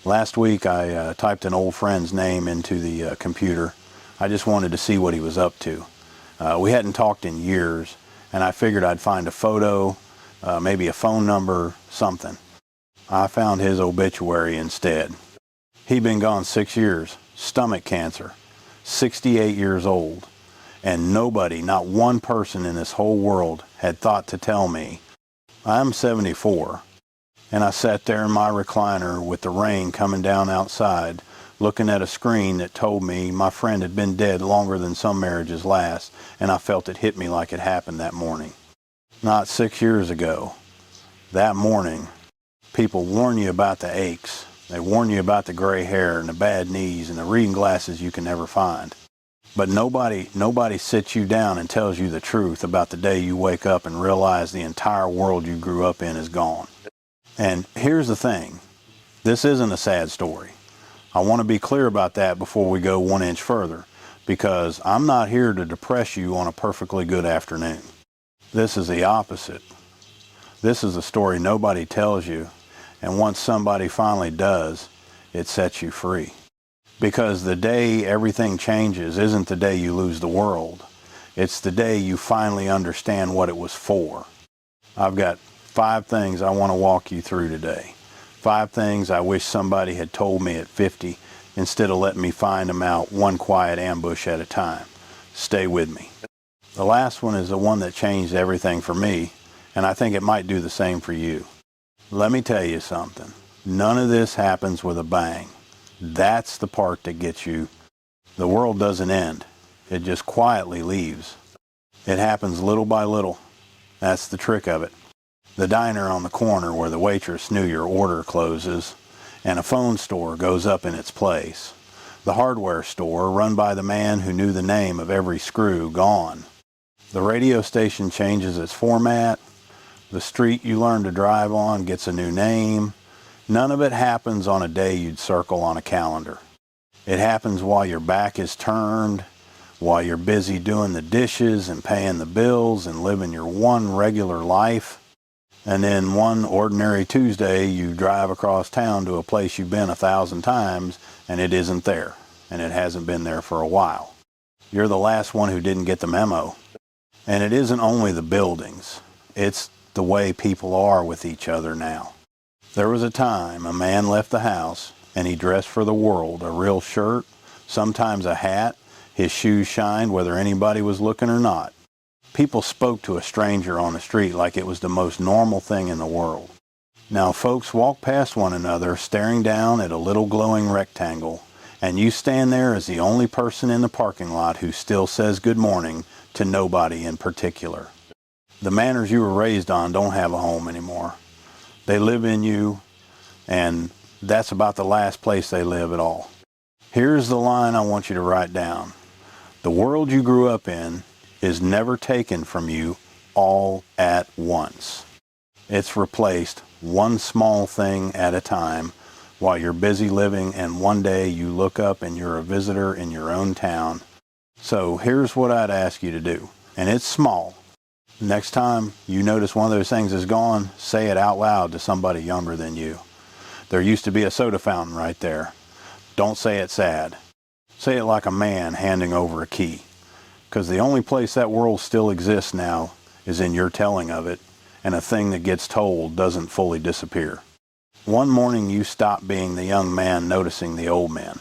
Last week I typed an old friend's name into the computer. I just wanted to see what he was up to. We hadn't talked in years, and I figured I'd find a photo, maybe a phone number, something. I found his obituary instead. He'd been gone 6 years, stomach cancer, 68 years old, and nobody, not one person in this whole world had thought to tell me. I'm 74, and I sat there in my recliner with the rain coming down outside, looking at a screen that told me my friend had been dead longer than some marriages last, and I felt it hit me like it happened that morning. Not 6 years ago. That morning, people warn you about the aches. They warn you about the gray hair and the bad knees and the reading glasses you can never find. But nobody sits you down and tells you the truth about the day you wake up and realize the entire world you grew up in is gone. And here's the thing. This isn't a sad story. I want to be clear about that before we go 1 inch further, because I'm not here to depress you on a perfectly good afternoon. This is the opposite. This is a story nobody tells you, and once somebody finally does, it sets you free. Because the day everything changes isn't the day you lose the world. It's the day you finally understand what it was for. I've got 5 things I want to walk you through today. 5 things I wish somebody had told me at 50 instead of letting me find them out one quiet ambush at a time. Stay with me. The last one is the one that changed everything for me, and I think it might do the same for you. Let me tell you something. None of this happens with a bang. That's the part that gets you. The world doesn't end. It just quietly leaves. It happens little by little. That's the trick of it. The diner on the corner where the waitress knew your order closes, and a phone store goes up in its place. The hardware store run by the man who knew the name of every screw gone. The radio station changes its format. The street you learn to drive on gets a new name. None of it happens on a day you'd circle on a calendar. It happens while your back is turned, while you're busy doing the dishes and paying the bills and living your one regular life. And then one ordinary Tuesday, you drive across town to a place you've been 1,000 times, and it isn't there, and it hasn't been there for a while. You're the last one who didn't get the memo. And it isn't only the buildings. It's the way people are with each other now. There was a time a man left the house and he dressed for the world, a real shirt, sometimes a hat, his shoes shined whether anybody was looking or not. People spoke to a stranger on the street like it was the most normal thing in the world. Now folks walk past one another staring down at a little glowing rectangle, and you stand there as the only person in the parking lot who still says good morning to nobody in particular. The manners you were raised on don't have a home anymore. They live in you, and that's about the last place they live at all. Here's the line I want you to write down. The world you grew up in is never taken from you all at once. It's replaced one small thing at a time while you're busy living, and one day you look up and you're a visitor in your own town. So here's what I'd ask you to do, and it's small. Next time you notice one of those things is gone, say it out loud to somebody younger than you. There used to be a soda fountain right there. Don't say it sad. Say it like a man handing over a key. Because the only place that world still exists now is in your telling of it, and a thing that gets told doesn't fully disappear. One morning you stopped being the young man noticing the old man.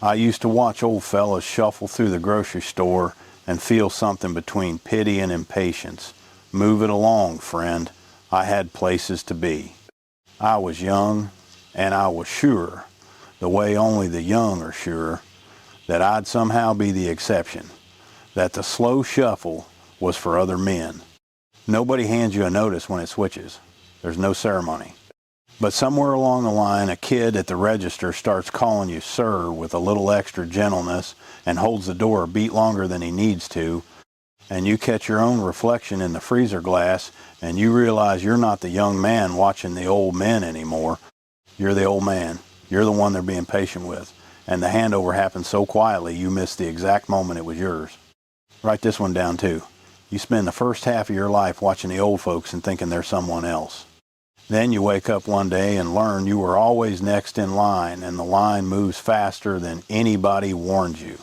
I used to watch old fellas shuffle through the grocery store and feel something between pity and impatience. Move it along, friend. I had places to be. I was young, and I was sure, the way only the young are sure, that I'd somehow be the exception, that the slow shuffle was for other men. Nobody hands you a notice when it switches. There's no ceremony. But somewhere along the line, a kid at the register starts calling you sir with a little extra gentleness and holds the door a beat longer than he needs to, and you catch your own reflection in the freezer glass, and you realize you're not the young man watching the old men anymore. You're the old man. You're the one they're being patient with. And the handover happens so quietly you miss the exact moment it was yours. Write this one down too. You spend the first half of your life watching the old folks and thinking they're someone else. Then you wake up one day and learn you were always next in line, and the line moves faster than anybody warned you.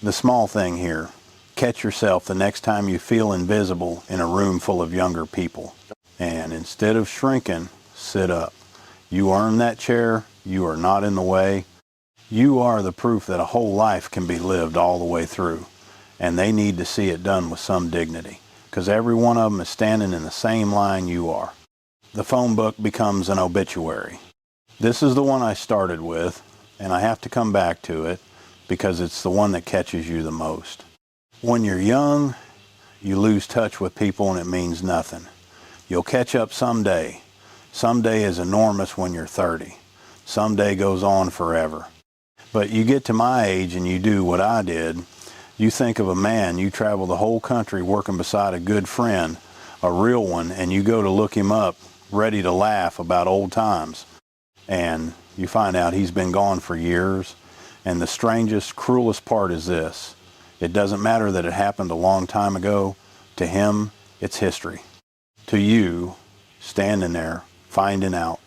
The small thing here, catch yourself the next time you feel invisible in a room full of younger people. And instead of shrinking, sit up. You earned that chair. You are not in the way. You are the proof that a whole life can be lived all the way through. And they need to see it done with some dignity, because every one of them is standing in the same line you are. The phone book becomes an obituary. This is the one I started with, and I have to come back to it because it's the one that catches you the most. When you're young, you lose touch with people and it means nothing. You'll catch up someday. Someday is enormous when you're 30. Someday goes on forever. But you get to my age and you do what I did. You think of a man, you travel the whole country working beside a good friend, a real one, and you go to look him up, ready to laugh about old times. And you find out he's been gone for years. And the strangest, cruelest part is this. It doesn't matter that it happened a long time ago. To him, it's history. To you, standing there, finding out,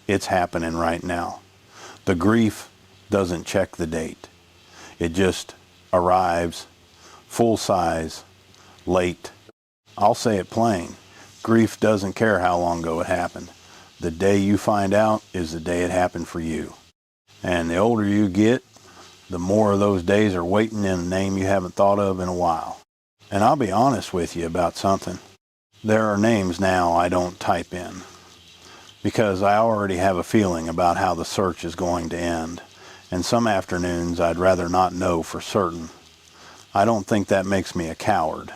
it's happening right now. The grief doesn't check the date. It just arrives, full size, late. I'll say it plain. Grief doesn't care how long ago it happened. The day you find out is the day it happened for you. And the older you get, the more of those days are waiting in a name you haven't thought of in a while. And I'll be honest with you about something. There are names now I don't type in, because I already have a feeling about how the search is going to end. And some afternoons I'd rather not know for certain. I don't think that makes me a coward.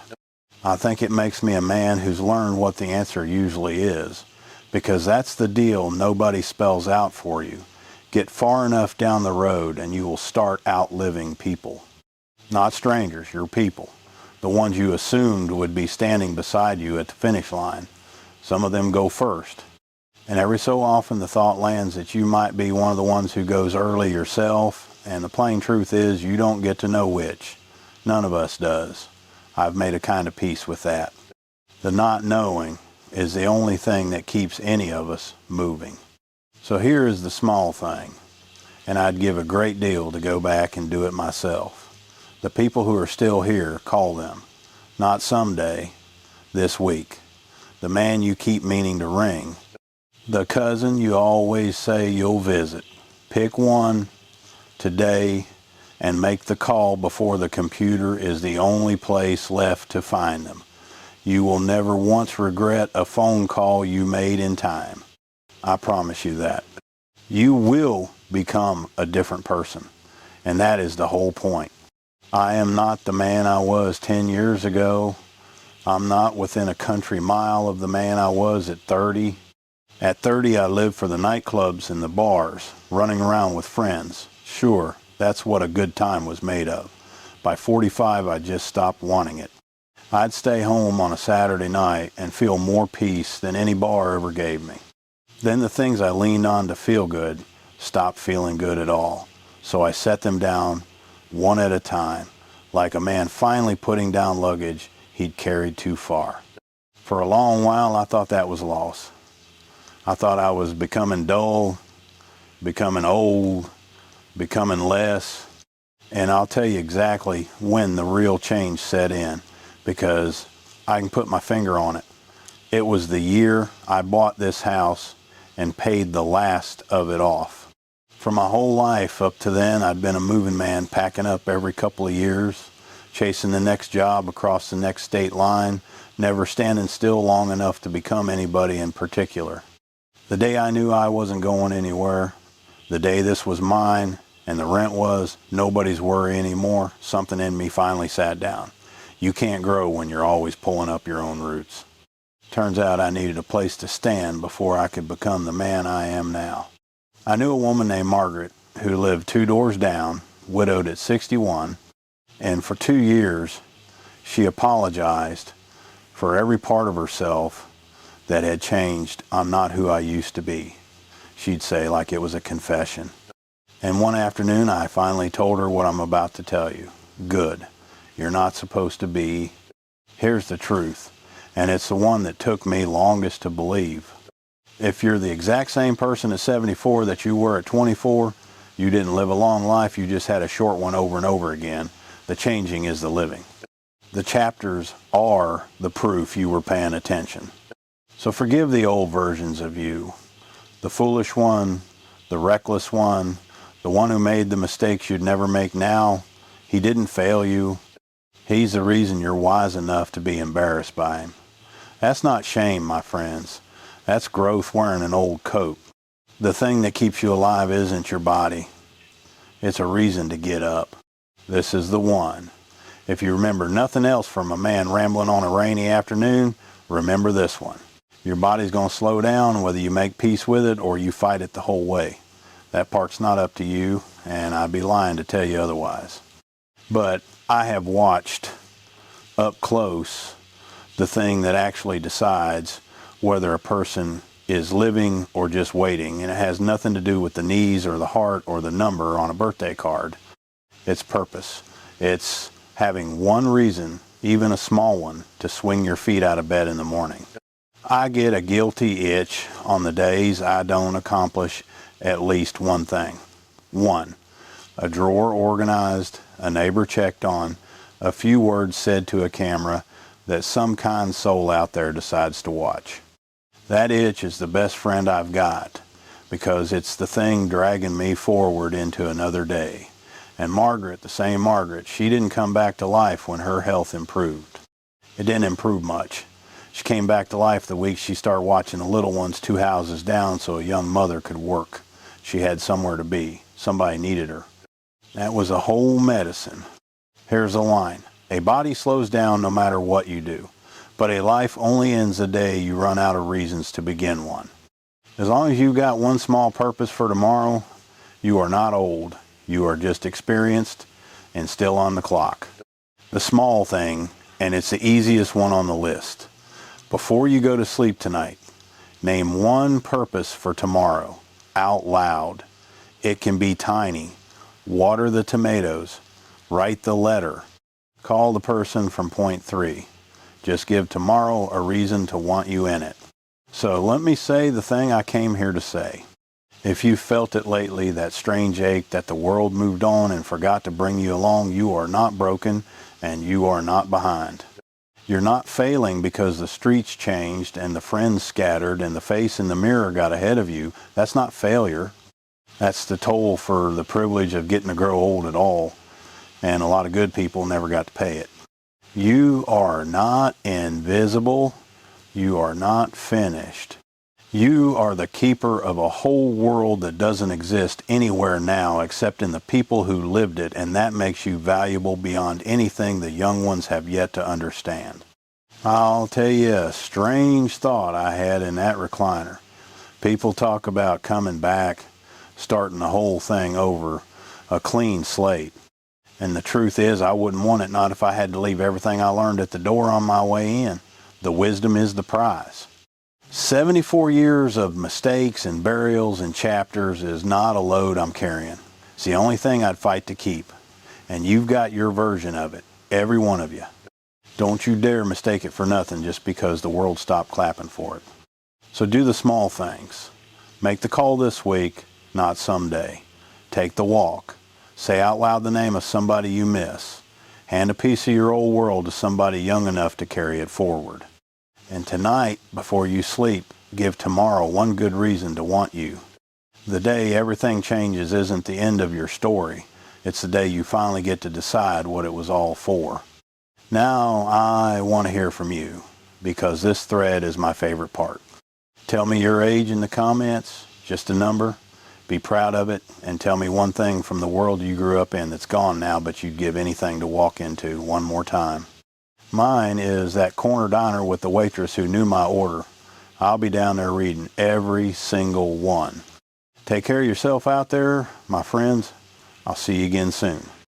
I think it makes me a man who's learned what the answer usually is, because that's the deal nobody spells out for you. Get far enough down the road and you will start outliving people. Not strangers, your people. The ones you assumed would be standing beside you at the finish line. Some of them go first. And every so often the thought lands that you might be one of the ones who goes early yourself, and the plain truth is you don't get to know which. None of us does. I've made a kind of peace with that. The not knowing is the only thing that keeps any of us moving. So here is the small thing, and I'd give a great deal to go back and do it myself. The people who are still here, call them. Not someday, this week. The man you keep meaning to ring. The cousin you always say you'll visit. Pick one today and make the call before the computer is the only place left to find them. You will never once regret a phone call you made in time. I promise you that. You will become a different person, and that is the whole point. I am not the man I was 10 years ago. I'm not within a country mile of the man I was at 30. At 30, I lived for the nightclubs and the bars, running around with friends. Sure, that's what a good time was made of. By 45, I just stopped wanting it. I'd stay home on a Saturday night and feel more peace than any bar ever gave me. Then the things I leaned on to feel good stopped feeling good at all. So I set them down one at a time, like a man finally putting down luggage he'd carried too far. For a long while, I thought that was loss. I thought I was becoming dull, becoming old, becoming less. And I'll tell you exactly when the real change set in, because I can put my finger on it. It was the year I bought this house and paid the last of it off. For my whole life up to then, I'd been a moving man, packing up every couple of years, chasing the next job across the next state line, never standing still long enough to become anybody in particular. The day I knew I wasn't going anywhere, the day this was mine and the rent was nobody's worry anymore, something in me finally sat down. You can't grow when you're always pulling up your own roots. Turns out I needed a place to stand before I could become the man I am now. I knew a woman named Margaret who lived 2 doors down, widowed at 61, and for 2 years she apologized for every part of herself that had changed. I'm not who I used to be, she'd say, like it was a confession. And one afternoon I finally told her what I'm about to tell you. Good. You're not supposed to be. Here's the truth, and it's the one that took me longest to believe. If you're the exact same person at 74 that you were at 24, you didn't live a long life, you just had a short one over and over again. The changing is the living. The chapters are the proof you were paying attention. So forgive the old versions of you, the foolish one, the reckless one, the one who made the mistakes you'd never make now. He didn't fail you. He's the reason you're wise enough to be embarrassed by him. That's not shame, my friends. That's growth wearing an old coat. The thing that keeps you alive isn't your body. It's a reason to get up. This is the one. If you remember nothing else from a man rambling on a rainy afternoon, remember this one. Your body's going to slow down whether you make peace with it or you fight it the whole way. That part's not up to you, and I'd be lying to tell you otherwise. But I have watched up close the thing that actually decides whether a person is living or just waiting, and it has nothing to do with the knees or the heart or the number on a birthday card. It's purpose. It's having one reason, even a small one, to swing your feet out of bed in the morning. I get a guilty itch on the days I don't accomplish at least one thing. One, a drawer organized, a neighbor checked on, a few words said to a camera that some kind soul out there decides to watch. That itch is the best friend I've got because it's the thing dragging me forward into another day. And Margaret, the same Margaret, she didn't come back to life when her health improved. It didn't improve much. She came back to life the week she started watching the little ones 2 houses down so a young mother could work. She had somewhere to be. Somebody needed her. That was a whole medicine. Here's a line. A body slows down no matter what you do, but a life only ends the day you run out of reasons to begin one. As long as you've got one small purpose for tomorrow, you are not old. You are just experienced and still on the clock. The small thing, and it's the easiest one on the list. Before you go to sleep tonight, name one purpose for tomorrow out loud. It can be tiny. Water the tomatoes. Write the letter. Call the person from point 3. Just give tomorrow a reason to want you in it. So let me say the thing I came here to say. If you felt it lately, that strange ache that the world moved on and forgot to bring you along, you are not broken and you are not behind. You're not failing because the streets changed and the friends scattered and the face in the mirror got ahead of you. That's not failure. That's the toll for the privilege of getting to grow old at all. And a lot of good people never got to pay it. You are not invisible. You are not finished. You are the keeper of a whole world that doesn't exist anywhere now except in the people who lived it, and that makes you valuable beyond anything the young ones have yet to understand. I'll tell you a strange thought I had in that recliner. People talk about coming back, starting the whole thing over, a clean slate. And the truth is, I wouldn't want it, not if I had to leave everything I learned at the door on my way in. The wisdom is the prize. 74 years of mistakes and burials and chapters is not a load I'm carrying. It's the only thing I'd fight to keep. And you've got your version of it, every one of you. Don't you dare mistake it for nothing just because the world stopped clapping for it. So do the small things. Make the call this week, not someday. Take the walk. Say out loud the name of somebody you miss. Hand a piece of your old world to somebody young enough to carry it forward. And tonight, before you sleep, give tomorrow one good reason to want you. The day everything changes isn't the end of your story. It's the day you finally get to decide what it was all for. Now I want to hear from you, because this thread is my favorite part. Tell me your age in the comments, just a number. Be proud of it, and tell me one thing from the world you grew up in that's gone now, but you'd give anything to walk into one more time. Mine is that corner diner with the waitress who knew my order. I'll be down there reading every single one. Take care of yourself out there, my friends. I'll see you again soon.